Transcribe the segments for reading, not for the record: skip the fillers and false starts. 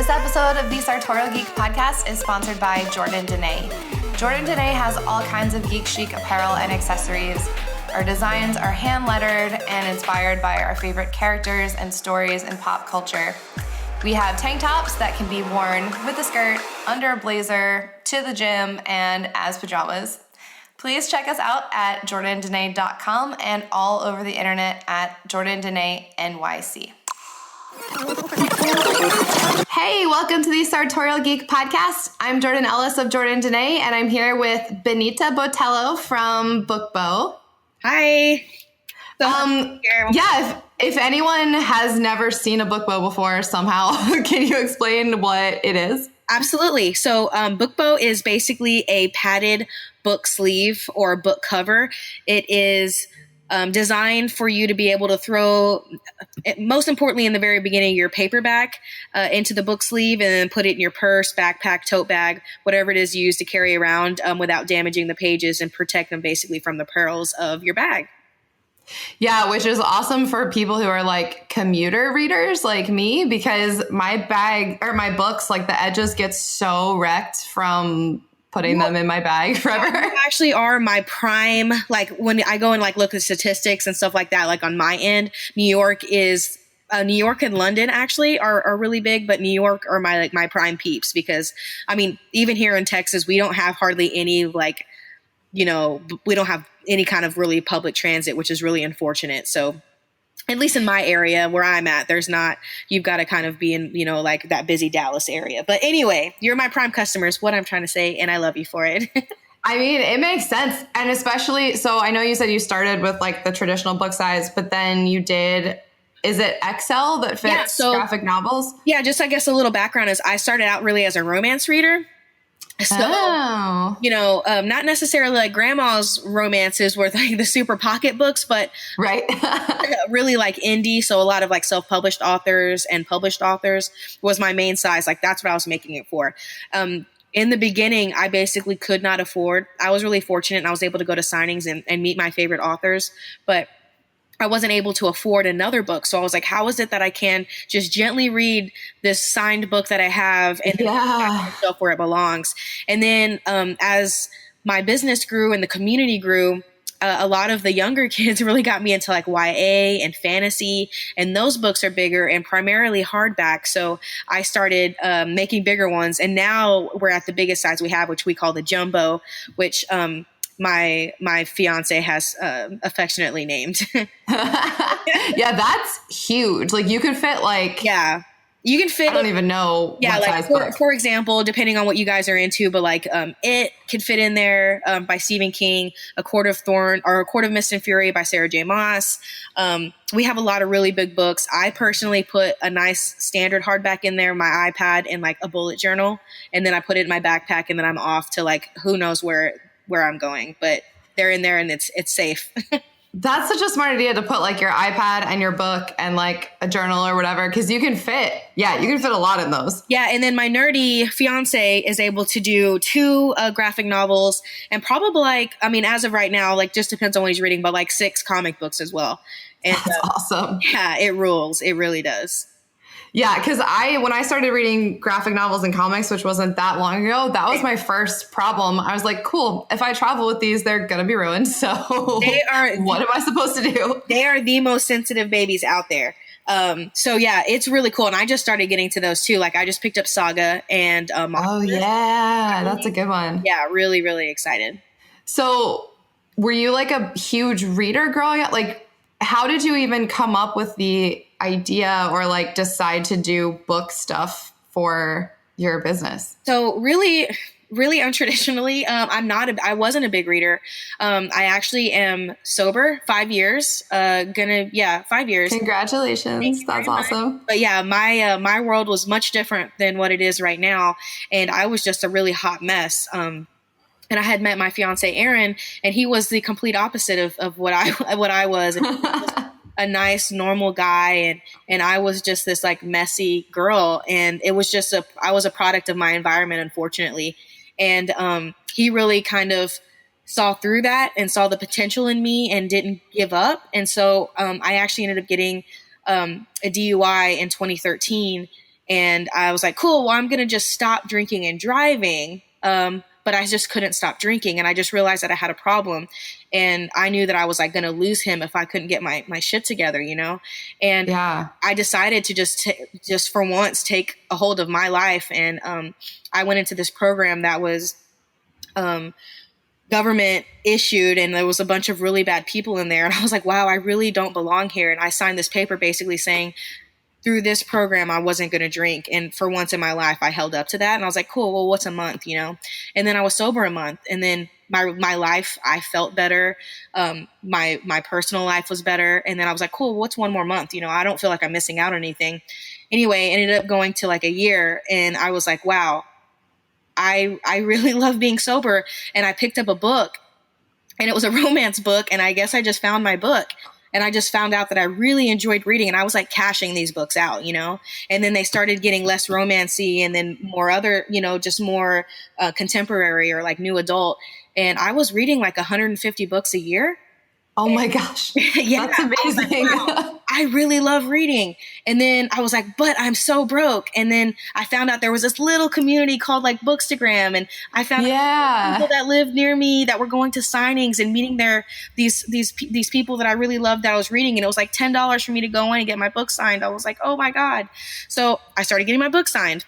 This episode of the Sartorial Geek podcast is sponsored by Jordan Dene. Jordan Dene has all kinds of geek chic apparel and accessories. Our designs are hand-lettered and inspired by our favorite characters and stories in pop culture. We have tank tops that can be worn with a skirt, under a blazer, to the gym, and as pajamas. Please check us out at jordandene.com and all over the internet at Jordan Dene NYC. Hey, welcome to the Sartorial Geek podcast. I'm Jordan Ellis of Jordan Dene, and I'm here with Benita Botello from Book Beau. Hi. If anyone has never seen a Book Beau before somehow, can you explain what it is? Absolutely. So Book Beau is basically a padded book sleeve or book cover. It is designed for you to be able to throw, most importantly in the very beginning, your paperback into the book sleeve and then put it in your purse, backpack, tote bag, whatever it is you use to carry around without damaging the pages and protect them basically from the perils of your bag. Yeah, which is awesome for people who are like commuter readers like me, because my bag or my books, like the edges get so wrecked from putting them in my bag forever. You actually are my prime, like when I go and like look at statistics and stuff like that, like on my end, New York and London actually are really big, but New York are my prime peeps, because I mean, even here in Texas, we don't have hardly any we don't have any kind of really public transit, which is really unfortunate. So at least in my area where I'm at, there's not, you've got to kind of be in, like that busy Dallas area. But anyway, you're my prime customers, what I'm trying to say, and I love you for it. I mean, it makes sense. And especially, so I know you said you started with like the traditional book size, but then you did, is it XL that fits graphic novels? Yeah, just I guess a little background is I started out really as a romance reader. So, not necessarily like grandma's romances with like the super pocket books, but right. really like indie. So a lot of like self-published authors and published authors was my main size. Like that's what I was making it for. In the beginning, I basically could not afford. I was really fortunate and I was able to go to signings and meet my favorite authors, but I wasn't able to afford another book. So I was like, how is it that I can just gently read this signed book that I have and then myself where it belongs? And then as my business grew and the community grew, a lot of the younger kids really got me into like YA and fantasy, and those books are bigger and primarily hardback. So I started making bigger ones, and now we're at the biggest size we have, which we call the jumbo, which my fiance has affectionately named. Yeah, that's huge. Like you could fit like, you can fit. I don't even know. Yeah, what like size book. For example, depending on what you guys are into, but like It could fit in there by Stephen King, A Court of Mist and Fury by Sarah J. Maas. We have a lot of really big books. I personally put a nice standard hardback in there, my iPad, and like a bullet journal, and then I put it in my backpack, and then I'm off to like who knows where I'm going, but they're in there and it's safe. That's such a smart idea to put like your iPad and your book and like a journal or whatever, because you can fit a lot in those. Yeah, and then my nerdy fiance is able to do 2 graphic novels and probably like, I mean, as of right now, like just depends on what he's reading, but like 6 comic books as well. And that's awesome. Yeah, it rules. It really does. Yeah, because when I started reading graphic novels and comics, which wasn't that long ago, that was my first problem. I was like, cool, if I travel with these, they're going to be ruined. So what am I supposed to do? They are the most sensitive babies out there. So yeah, it's really cool. And I just started getting to those too. Like I just picked up Saga and that's a good one. Yeah, really, really excited. So were you like a huge reader growing up? Like, how did you even come up with the idea or like decide to do book stuff for your business? So really untraditionally, I wasn't a big reader. I actually am sober 5 years, 5 years. Congratulations. That's awesome. But yeah, my world was much different than what it is right now. And I was just a really hot mess. And I had met my fiance, Aaron, and he was the complete opposite of what I was. And he was a nice, normal guy. And I was just this like messy girl. And it was just I was a product of my environment, unfortunately. And he really kind of saw through that and saw the potential in me and didn't give up. And so I actually ended up getting a DUI in 2013. And I was like, cool, well, I'm going to just stop drinking and driving. But I just couldn't stop drinking. And I just realized that I had a problem. And I knew that I was like going to lose him if I couldn't get my shit together, you know? And I decided to just for once take a hold of my life. And I went into this program that was government issued, and there was a bunch of really bad people in there. And I was like, wow, I really don't belong here. And I signed this paper basically saying, through this program, I wasn't going to drink. And for once in my life, I held up to that. And I was like, cool, well, what's a month, you know? And then I was sober a month. And then my life, I felt better. My personal life was better. And then I was like, cool, what's one more month? You know, I don't feel like I'm missing out on anything. Anyway, it ended up going to like a year. And I was like, wow, I really love being sober. And I picked up a book, and it was a romance book. And I guess I just found my book. And I just found out that I really enjoyed reading, and I was like cashing these books out, you know, and then they started getting less romancy and then more other, you know, just more contemporary or like new adult. And I was reading like 150 books a year. Oh my gosh. Yeah, that's amazing. Wow, I really love reading. And then I was like, but I'm so broke. And then I found out there was this little community called like Bookstagram. And I found people that lived near me that were going to signings and meeting these people that I really loved that I was reading. And it was like $10 for me to go in and get my book signed. I was like, oh my God. So I started getting my book signed.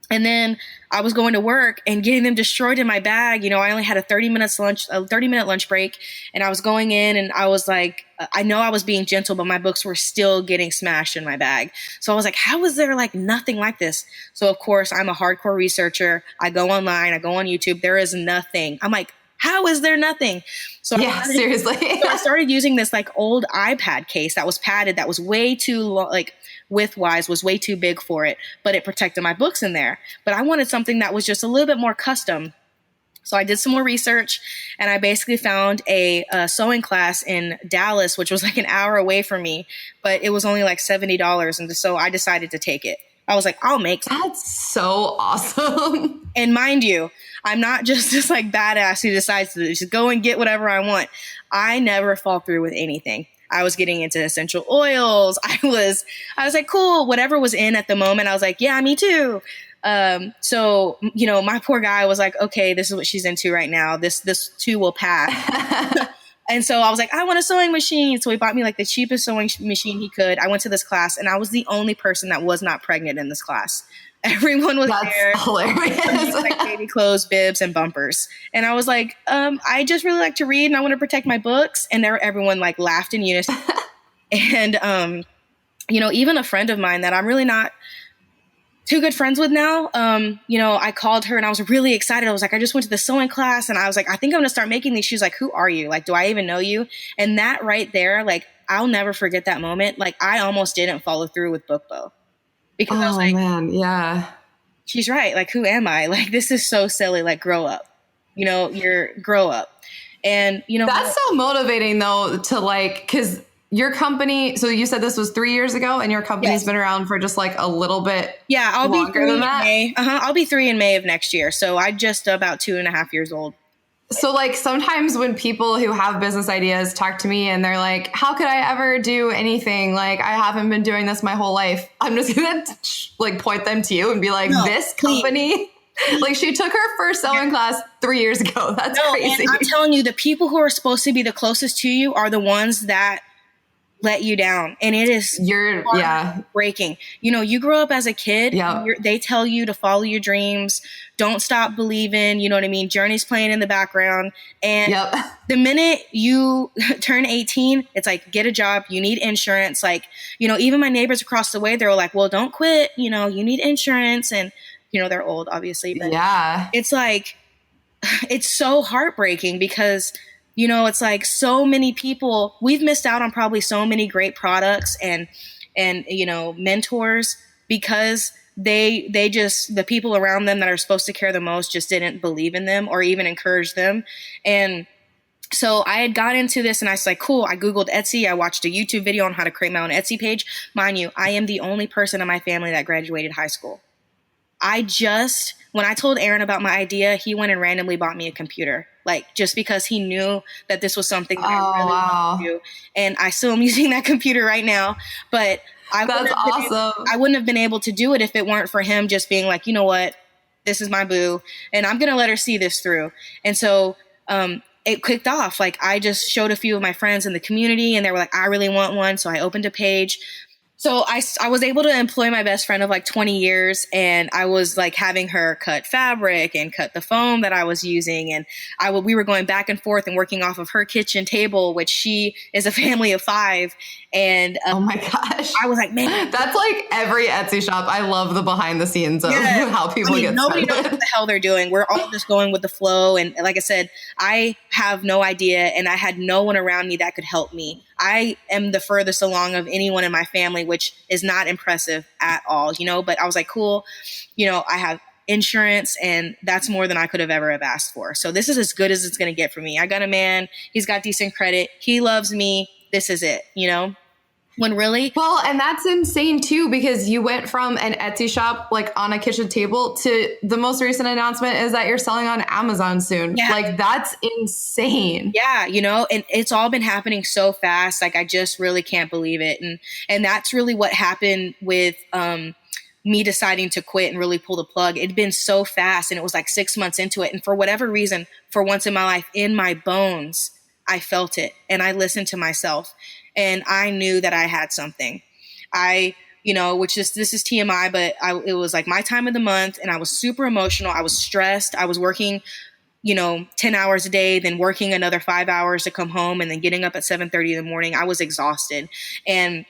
And then I was going to work and getting them destroyed in my bag. You know, I only had a 30-minute lunch break, and I was going in, and I was like, I know I was being gentle, but my books were still getting smashed in my bag. So I was like, how is there like nothing like this? So of course, I'm a hardcore researcher. I go online, I go on YouTube. There is nothing. I'm like, how is there nothing? So seriously. So I started using this like old iPad case that was padded, that was way too long, like width-wise was way too big for it, but it protected my books in there. But I wanted something that was just a little bit more custom. So I did some more research, and I basically found a sewing class in Dallas, which was like an hour away from me, but it was only like $70. And so I decided to take it. I was like, I'll make some. That's so awesome. And mind you, I'm not just this like badass who decides to just go and get whatever I want. I never fall through with anything. I was getting into essential oils. I was like, cool, whatever was in at the moment. I was like, yeah, me too. So, you know, my poor guy was like, okay, this is what she's into right now. This too will pass. And so I was like, I want a sewing machine. So he bought me like the cheapest sewing machine he could. I went to this class, and I was the only person that was not pregnant in this class. Everyone was there. That's hilarious. Like baby clothes, bibs, and bumpers. And I was like, I just really like to read, and I want to protect my books. And everyone like laughed in unison. And, you know, even a friend of mine that I'm really not too good friends with now, you know, I called her, and I was really excited. I was like, I just went to the sewing class, and I was like, I think I'm going to start making these. She was like, who are you? Like, do I even know you? And that right there, like, I'll never forget that moment. Like, I almost didn't follow through with Book Beau. Because I was like, man, yeah, she's right. Like, who am I? Like, this is so silly. Like, grow up, you know, grow up. And, you know, that's so motivating though, to like, cause your company, so you said this was 3 years ago, and your company's been around for just like a little bit. Yeah. I'll be 3 than in that. May. I'll be 3 in May of next year. So I'm just about 2.5 years old. So like sometimes when people who have business ideas talk to me and they're like, how could I ever do anything? Like, I haven't been doing this my whole life. I'm just going to like point them to you and be like, this company, like she took her first sewing class 3 years ago. That's crazy. And I'm telling you, the people who are supposed to be the closest to you are the ones that let you down. And it is breaking. You know, you grow up as a kid, they tell you to follow your dreams, don't stop believing, you know what I mean? Journey's playing in the background. And the minute you turn 18, it's like, get a job, you need insurance. Like, you know, even my neighbors across the way, they were like, well, don't quit, you know, you need insurance. And, you know, they're old, obviously. But it's like, it's so heartbreaking because, you know, it's like so many people, we've missed out on probably so many great products and, you know, mentors because they just, the people around them that are supposed to care the most just didn't believe in them or even encourage them. And so I had got into this and I was like, cool. I Googled Etsy. I watched a YouTube video on how to create my own Etsy page. Mind you, I am the only person in my family that graduated high school. when I told Aaron about my idea, he went and randomly bought me a computer, like just because he knew that this was something that I really wanted to do. And I still am using that computer right now, but That's awesome. I wouldn't have been able to do it if it weren't for him just being like, you know what, this is my boo and I'm going to let her see this through. And so, it kicked off. Like I just showed a few of my friends in the community and they were like, I really want one. So I opened a page. So I was able to employ my best friend of like 20 years and I was like having her cut fabric and cut the foam that I was using. And we were going back and forth and working off of her kitchen table, which she is a family of 5. And oh my gosh, I was like, man, that's like every Etsy shop. I love the behind the scenes of how people get nobody started. knows what the hell they're doing. We're all just going with the flow. And like I said, I have no idea. And I had no one around me that could help me. I am the furthest along of anyone in my family, which is not impressive at all, but I was like, cool, I have insurance and that's more than I could have ever have asked for. So this is as good as it's going to get for me. I got a man, he's got decent credit. He loves me. This is it, when really. Well, and that's insane too, because you went from an Etsy shop, like on a kitchen table, to the most recent announcement is that you're selling on Amazon soon. Yeah. Like that's insane. Yeah. And it's all been happening so fast. Like I just really can't believe it. And that's really what happened with, me deciding to quit and really pull the plug. It'd been so fast and it was like 6 months into it. And for whatever reason, for once in my life, in my bones, I felt it and I listened to myself. And I knew that I had something. This is TMI, but it was like my time of the month and I was super emotional. I was stressed. I was working, 10 hours a day, then working another 5 hours to come home and then getting up at 7:30 in the morning. I was exhausted. And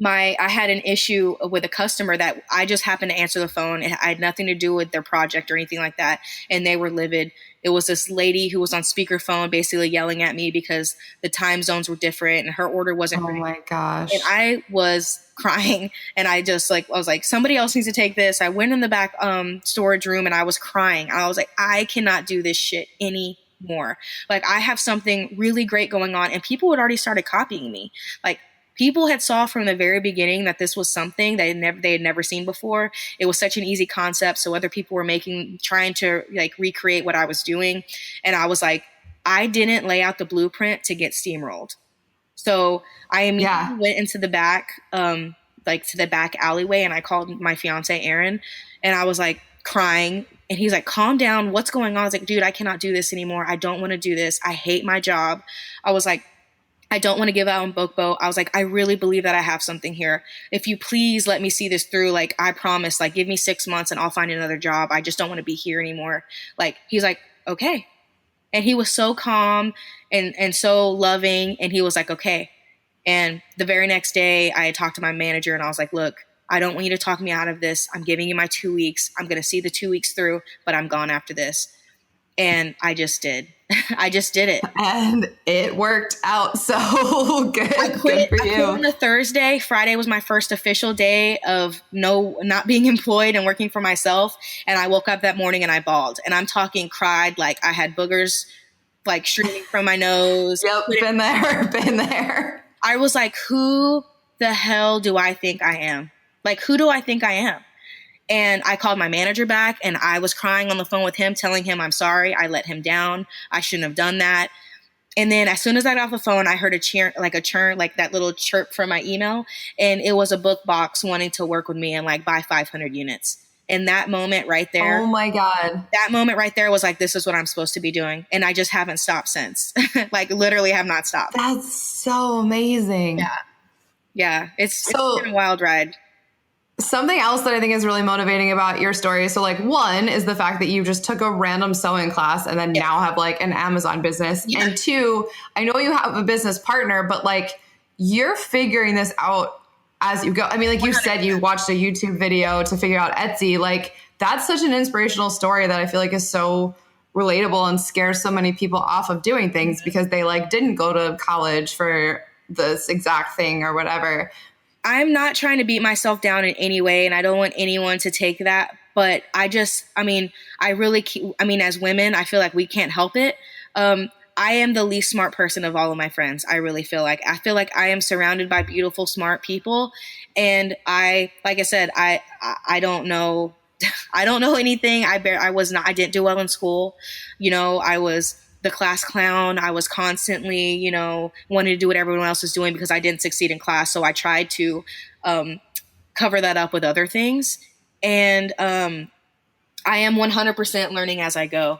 I had an issue with a customer that I just happened to answer the phone. I had nothing to do with their project or anything like that. And they were livid. It was this lady who was on speakerphone basically yelling at me because the time zones were different and her order wasn't ready. Oh my gosh. And I was crying and I was like, somebody else needs to take this. I went in the back storage room and I was crying. I was like, I cannot do this shit anymore. Like I have something really great going on and people had already started copying me. Like, people had saw from the very beginning that this was something they had never seen before. It was such an easy concept. So other people were trying to like recreate what I was doing. And I was like, I didn't lay out the blueprint to get steamrolled. So I immediately went into the back, to the back alleyway. And I called my fiance, Aaron, and I was like crying. And he's like, calm down. What's going on? I was like, dude, I cannot do this anymore. I don't want to do this. I hate my job. I was like, I don't want to give out on Book Beau. I was like, I really believe that I have something here. If you please let me see this through, like, I promise, like, give me 6 months and I'll find another job. I just don't want to be here anymore. Like, he's like, okay. And he was so calm and so loving. And he was like, okay. And the very next day I had talked to my manager and I was like, look, I don't want you to talk me out of this. I'm giving you my 2 weeks. I'm going to see the 2 weeks through, but I'm gone after this. And I just did. I just did it. And it worked out so good. I quit, good for you. I quit on a Thursday. Friday was my first official day of not being employed and working for myself. And I woke up that morning and I bawled. And I'm talking cried like I had boogers like shooting from my nose. Yep, been there. I was like, who the hell do I think I am? Like, who do I think I am? And I called my manager back and I was crying on the phone with him, telling him I'm sorry. I let him down. I shouldn't have done that. And then as soon as I got off the phone, I heard a churn, like that little chirp from my email. And it was a book box wanting to work with me and like buy 500 units. And that moment right there. Oh my God. That moment right there was like, this is what I'm supposed to be doing. And I just haven't stopped since. Like literally have not stopped. That's so amazing. Yeah. Yeah. It's been a wild ride. Something else that I think is really motivating about your story. So like one is the fact that you just took a random sewing class and then now have like an Amazon business. Yeah. And two, I know you have a business partner, but like you're figuring this out as you go. I mean, like you 100%. Said, you watched a YouTube video to figure out Etsy. Like that's such an inspirational story that I feel like is so relatable and scares so many people off of doing things because they like didn't go to college for this exact thing or whatever. I'm not trying to beat myself down in any way, and I don't want anyone to take that. But as women, I feel like we can't help it. I am the least smart person of all of my friends. I really feel like I am surrounded by beautiful, smart people. And like I said, I don't know I don't know anything. I didn't do well in school. I was the class clown. I was constantly, wanting to do what everyone else was doing because I didn't succeed in class. So I tried to cover that up with other things. And I am 100% learning as I go.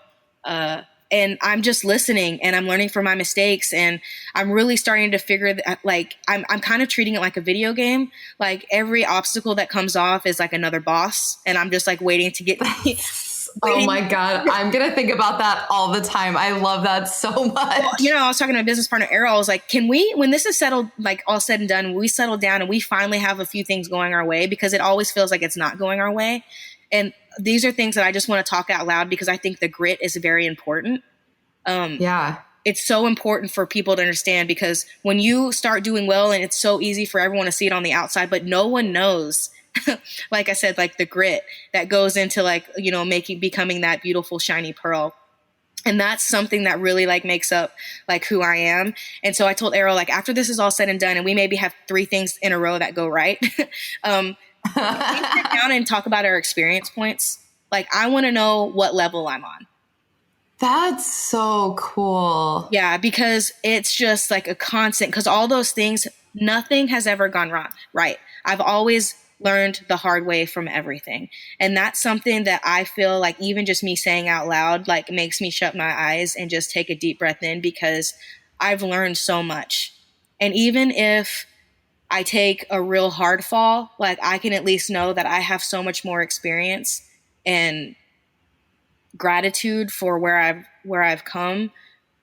And I'm just listening and I'm learning from my mistakes. And I'm really starting to figure that, like, I'm kind of treating it like a video game. Like every obstacle that comes off is like another boss. And I'm just like waiting to get. Oh my God. I'm going to think about that all the time. I love that so much. Well, I was talking to my business partner, Errol. I was like, can we, when this is settled, like all said and done, we settle down and we finally have a few things going our way, because it always feels like it's not going our way. And these are things that I just want to talk out loud because I think the grit is very important. Yeah. It's so important for people to understand, because when you start doing well, and it's so easy for everyone to see it on the outside, but no one knows, like I said, like the grit that goes into like, becoming that beautiful, shiny pearl. And that's something that really like makes up like who I am. And so I told Errol, like, after this is all said and done and we maybe have 3 things in a row that go right, we sit down and talk about our experience points. Like, I want to know what level I'm on. That's so cool. Yeah, because it's just like a constant, because all those things, nothing has ever gone wrong. Right. I've always learned the hard way from everything. And that's something that I feel like even just me saying out loud, like, makes me shut my eyes and just take a deep breath in, because I've learned so much. And even if I take a real hard fall, like, I can at least know that I have so much more experience and gratitude for where I've come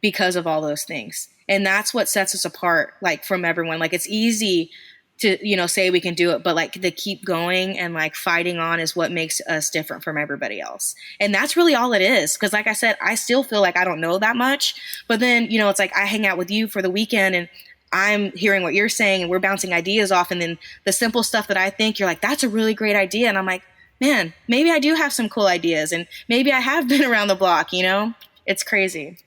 because of all those things. And that's what sets us apart, like, from everyone. Like, it's easy to, say we can do it, but like, the keep going and like fighting on is what makes us different from everybody else. And that's really all it is. Cause like I said, I still feel like I don't know that much, but then, it's like I hang out with you for the weekend and I'm hearing what you're saying and we're bouncing ideas off. And then the simple stuff that I think, you're like, that's a really great idea. And I'm like, man, maybe I do have some cool ideas and maybe I have been around the block, It's crazy.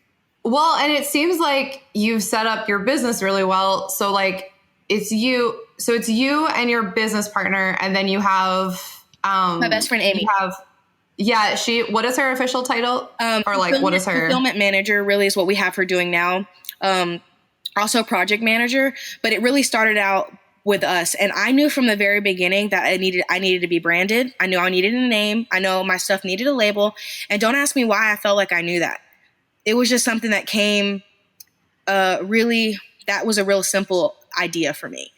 Well, and it seems like you've set up your business really well. So like it's you and your business partner. And then you have, my best friend, Amy. What is her official title? Or like, what is her fulfillment manager really is what we have her doing now. Also project manager, but it really started out with us. And I knew from the very beginning that I needed to be branded. I knew I needed a name. I know my stuff needed a label. And don't ask me why I felt like I knew that. It was just something that came, that was a real simple idea for me.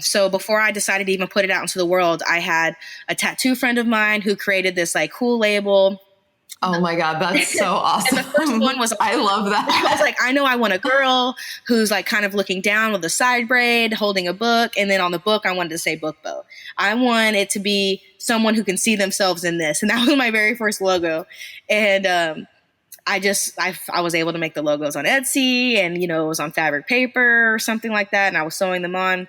So before I decided to even put it out into the world, I had a tattoo friend of mine who created this like cool label. Oh my God, that's so awesome. And the first one was, I love that. I was like, I know I want a girl who's like kind of looking down with a side braid, holding a book. And then on the book, I wanted to say Book Beau. I want it to be someone who can see themselves in this. And that was my very first logo. And, I was able to make the logos on Etsy and, it was on fabric paper or something like that. And I was sewing them on.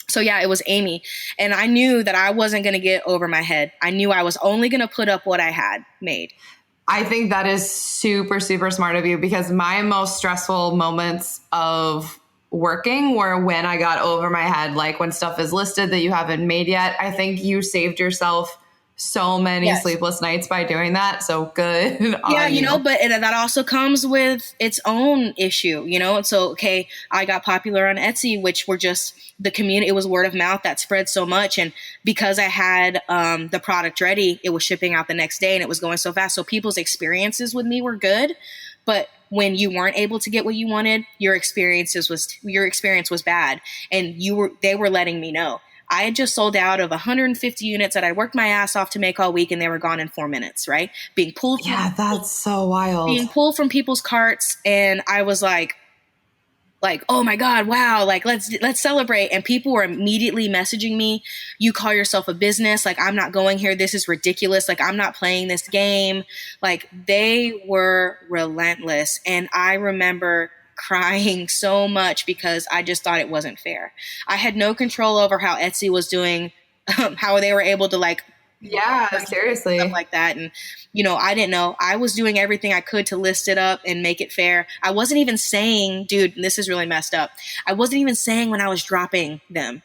So yeah, it was Amy. And I knew that I wasn't going to get over my head. I knew I was only going to put up what I had made. I think that is super, super smart of you, because my most stressful moments of working were when I got over my head, like when stuff is listed that you haven't made yet. I think you saved yourself so many sleepless nights by doing that. So good. Yeah, but that also comes with its own issue, And so, okay, I got popular on Etsy, which were just the community. It was word of mouth that spread so much. And because I had the product ready, it was shipping out the next day and it was going so fast. So people's experiences with me were good. But when you weren't able to get what you wanted, your experience was bad. And they were letting me know. I had just sold out of 150 units that I worked my ass off to make all week, and they were gone in 4 minutes, right? Being pulled. Yeah, that's so wild. Being pulled from people's carts. And I was like, oh my God, wow. Like, let's celebrate. And people were immediately messaging me. You call yourself a business. Like, I'm not going here. This is ridiculous. Like, I'm not playing this game. Like, they were relentless. And I remember crying so much because I just thought it wasn't fair. I had no control over how Etsy was doing, how they were able to like, seriously, stuff like that. And, I didn't know. I was doing everything I could to list it up and make it fair. I wasn't even saying, dude, this is really messed up. I wasn't even saying when I was dropping them.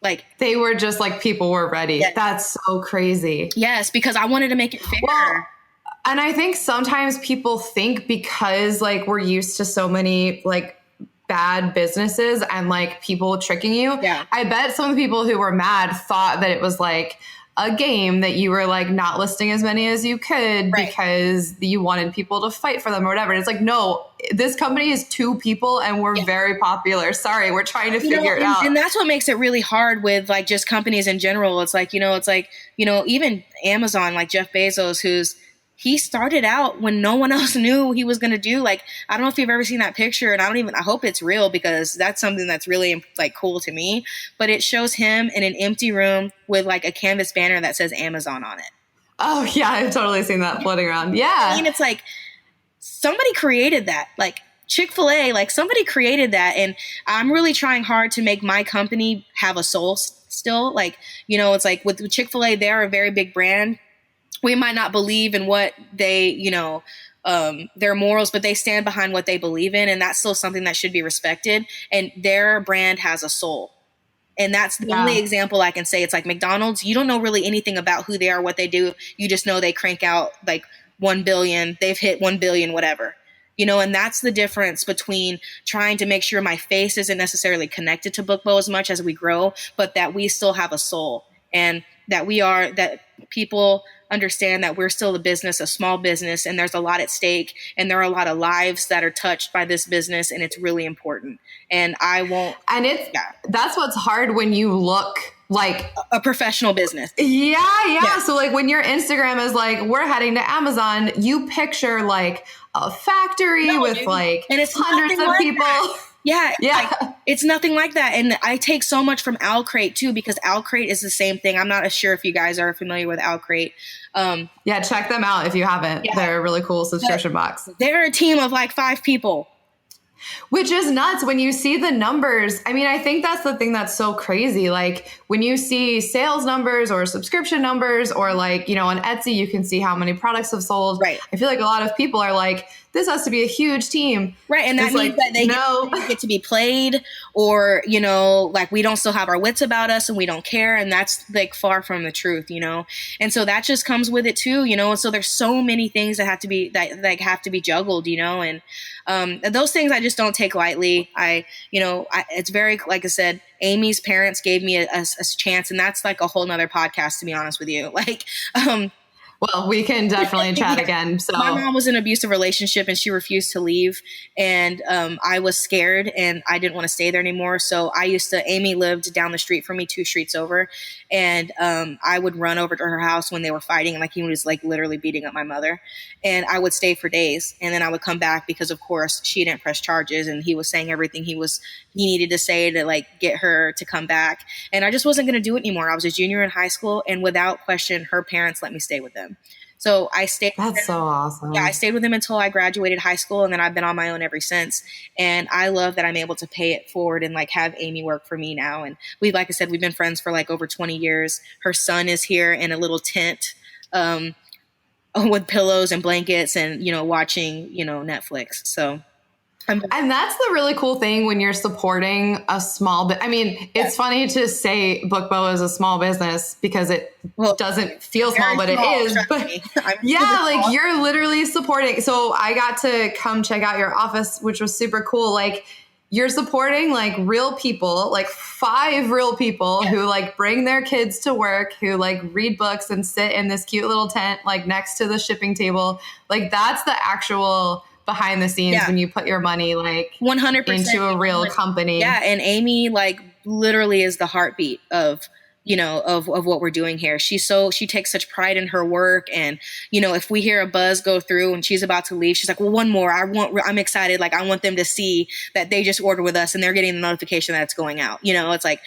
Like they were just like, people were ready. Yes. That's so crazy. Yes, because I wanted to make it fair. Well, and I think sometimes people think because like we're used to so many like bad businesses and like people tricking you. Yeah. I bet some of the people who were mad thought that it was like a game that you were like not listing as many as you could because you wanted people to fight for them or whatever. And it's like, no, this company is 2 people and we're very popular. Sorry, we're trying to figure it out. And that's what makes it really hard with like just companies in general. It's like, even Amazon, like Jeff Bezos, he started out when no one else knew he was going to do. Like, I don't know if you've ever seen that picture, and I hope it's real because that's something that's really like cool to me. But it shows him in an empty room with like a canvas banner that says Amazon on it. Oh yeah, I've totally seen that floating around. Yeah. I mean, it's like somebody created that. Like Chick-fil-A, like somebody created that. And I'm really trying hard to make my company have a soul still. Like, it's like with Chick-fil-A, they're a very big brand. We might not believe in what they, their morals, but they stand behind what they believe in. And that's still something that should be respected. And their brand has a soul. And that's the only example I can say. It's like McDonald's. You don't know really anything about who they are, what they do. You just know they crank out like 1 billion. They've hit 1 billion, whatever. And that's the difference between trying to make sure my face isn't necessarily connected to BookBeau as much as we grow, but that we still have a soul and that that people understand that we're still a small business, and there's a lot at stake, and there are a lot of lives that are touched by this business, and it's really important. And that's what's hard when you look like a professional business. Yeah. So like when your Instagram is like, we're heading to Amazon, you picture like a factory with like and it's hundreds of like people. That. Yeah. Like, it's nothing like that. And I take so much from Owlcrate too, because Owlcrate is the same thing. I'm not sure if you guys are familiar with Owlcrate. Yeah, check them out if you haven't. Yeah. They're a really cool subscription box. They're a team of like 5 people. Which is nuts when you see the numbers. I mean, I think that's the thing that's so crazy. Like when you see sales numbers or subscription numbers or like, on Etsy, you can see how many products have sold. Right. I feel like a lot of people are like, this has to be a huge team. Right. And that means that they get to be played or, like we don't still have our wits about us and we don't care. And that's like far from the truth, And so that just comes with it too, And so there's so many things that have to be juggled, and those things I just don't take lightly. It's very, like I said, Amy's parents gave me a chance, and that's like a whole nother podcast, to be honest with you. Like, well, we can definitely chat again. So my mom was in an abusive relationship and she refused to leave. And I was scared and I didn't want to stay there anymore. So Amy lived down the street from me, 2 streets over. And I would run over to her house when they were fighting. Like he was like literally beating up my mother. And I would stay for days. And then I would come back because of course she didn't press charges. And he was saying everything he needed to say to like get her to come back. And I just wasn't going to do it anymore. I was a junior in high school and without question, her parents let me stay with them. So I stayed. That's so awesome. Yeah, I stayed with him until I graduated high school, and then I've been on my own ever since. And I love that I'm able to pay it forward and like have Amy work for me now. And like I said, we've been friends for like over 20 years. Her son is here in a little tent with pillows and blankets, and watching Netflix. So. And that's the really cool thing when you're supporting a small bit. I mean, it's funny to say Book Beau is a small business because it doesn't feel small, but it is. But yeah, like you're literally supporting. So I got to come check out your office, which was super cool. Like you're supporting like real people, like 5 real people who like bring their kids to work, who like read books and sit in this cute little tent, like next to the shipping table. Like that's the actual behind the scenes when you put your money like 100% into a real company. Yeah. And Amy like literally is the heartbeat of what we're doing here. She takes such pride in her work. And, if we hear a buzz go through and she's about to leave, she's like, well, one more, I'm excited. Like I want them to see that they just ordered with us and they're getting the notification that it's going out. It's like,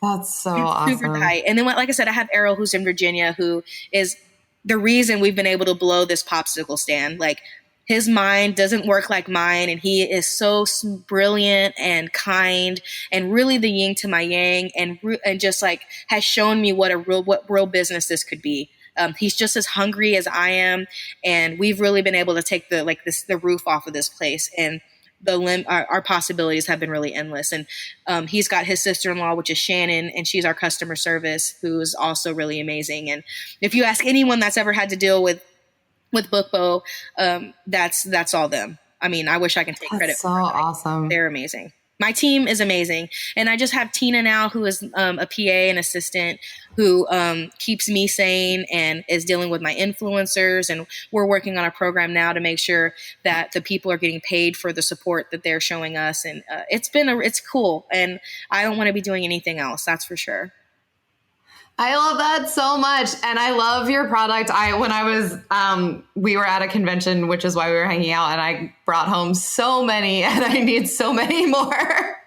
that's so awesome. Super tight. And then like I said, I have Errol, who's in Virginia, who is the reason we've been able to blow this popsicle stand. Like, his mind doesn't work like mine, and he is so brilliant and kind and really the yin to my yang, and just like has shown me what real business this could be. He's just as hungry as I am, and we've really been able to take the roof off of this place. And our possibilities have been really endless. And he's got his sister-in-law, which is Shannon, and she's our customer service, who's also really amazing. And if you ask anyone that's ever had to deal with Book Beau, that's all them. I mean, I wish I can take credit so for it. Awesome. They're amazing. My team is amazing. And I just have Tina now, who is a PA and assistant, who keeps me sane and is dealing with my influencers. And we're working on a program now to make sure that the people are getting paid for the support that they're showing us. And it's cool. And I don't want to be doing anything else. That's for sure. I love that so much. And I love your product. We were at a convention, which is why we were hanging out, and I brought home so many, and I need so many more.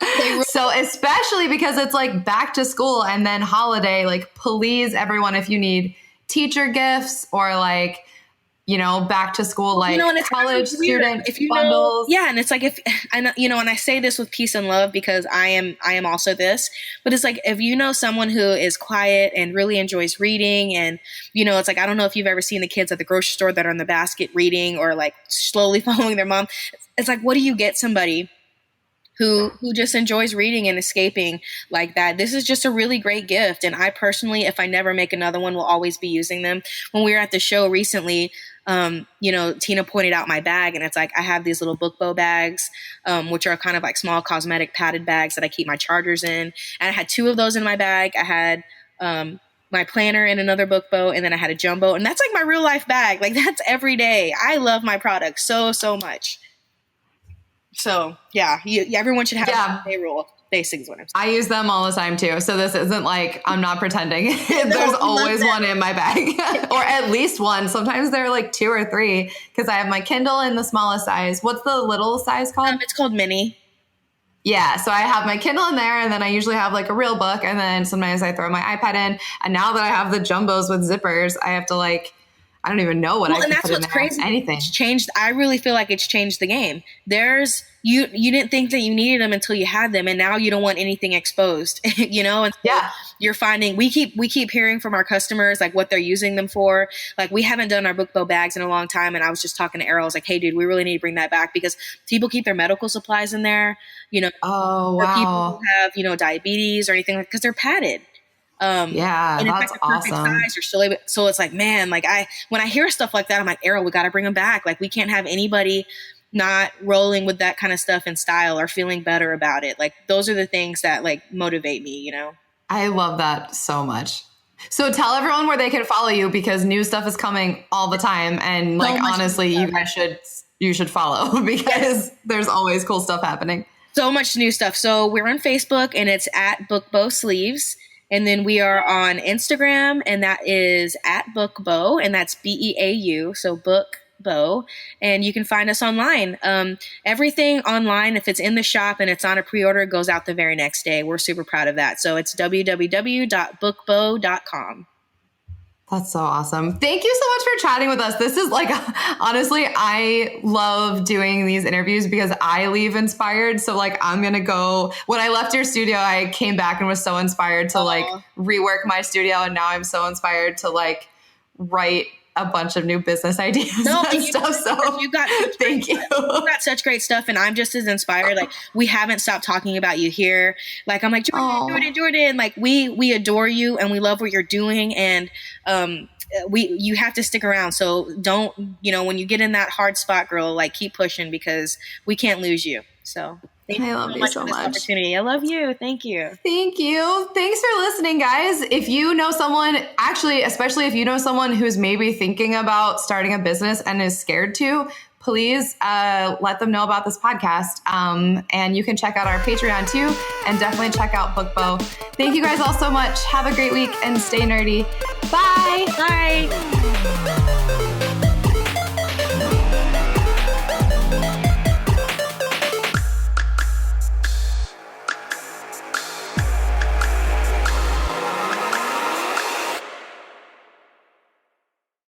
So especially because it's like back to school and then holiday, like please everyone, if you need teacher gifts or like, back to school, like college student bundles. And it's like, and I say this with peace and love because I am also this, but it's like, if you know someone who is quiet and really enjoys reading, and, it's like, I don't know if you've ever seen the kids at the grocery store that are in the basket reading or like slowly following their mom. It's like, what do you get somebody who just enjoys reading and escaping like that? This is just a really great gift. And I personally, if I never make another one, will always be using them. When we were at the show recently, Tina pointed out my bag, and it's like, I have these little Book Beau bags, which are kind of like small cosmetic padded bags that I keep my chargers in. And I had 2 of those in my bag. I had, my planner in another Book Beau, and then I had a jumbo, and that's like my real life bag. Like that's every day. I love my product so much. So yeah, everyone should have a day rule. Basically is what I'm saying. I use them all the time too. So this isn't like, I'm not pretending. There's always one in my bag or at least one. Sometimes there are like 2 or 3 because I have my Kindle in the smallest size. What's the little size called? It's called Mini. Yeah. So I have my Kindle in there, and then I usually have like a real book, and then sometimes I throw my iPad in. And now that I have the jumbos with zippers, I have to like, I don't even know what I can and that's put in what's there. crazy. Anything. It's changed. I really feel like it's changed the game. You didn't think that you needed them until you had them, and now you don't want anything exposed, And so you're finding we keep hearing from our customers like what they're using them for. Like we haven't done our Book Beau bags in a long time, and I was just talking to Errol. I was like, hey, dude, we really need to bring that back because people keep their medical supplies in there. Oh wow. Or people who have diabetes or anything because they're padded. And that's awesome. Size, so it's like, man, like when I hear stuff like that, I'm like, Errol, we got to bring them back. Like we can't have anybody not rolling with that kind of stuff in style or feeling better about it. Like those are the things that like motivate me, I love that so much. So tell everyone where they can follow you because new stuff is coming all the time. And like, honestly, you should follow because there's always cool stuff happening. So much new stuff. So we're on Facebook, and it's at Book Beau Sleeves. And then we are on Instagram, and that is at Book Beau, and that's BEAU. So Book Beau, and you can find us online. Everything online, if it's in the shop and it's on a pre-order, goes out the very next day. We're super proud of that. So it's www.bookbeau.com. That's so awesome. Thank you so much for chatting with us. This is like, honestly, I love doing these interviews because I leave inspired. So like, I'm going to go, when I left your studio, I came back and was so inspired to like rework my studio. And now I'm so inspired to like write a bunch of new business ideas and stuff. So you got thank you. You got such great stuff, and I'm just as inspired. Like we haven't stopped talking about you here. Like I'm like Jordan. Like we adore you and we love what you're doing, and you have to stick around. So don't when you get in that hard spot, girl, like keep pushing because we can't lose you. So. I love you so much. Opportunity. I love you. Thank you. Thank you. Thanks for listening, guys. If you know someone, actually, especially if you know someone who's maybe thinking about starting a business and is scared to, please let them know about this podcast. And you can check out our Patreon too, and definitely check out Book Beau. Thank you guys all so much. Have a great week and stay nerdy. Bye. Bye.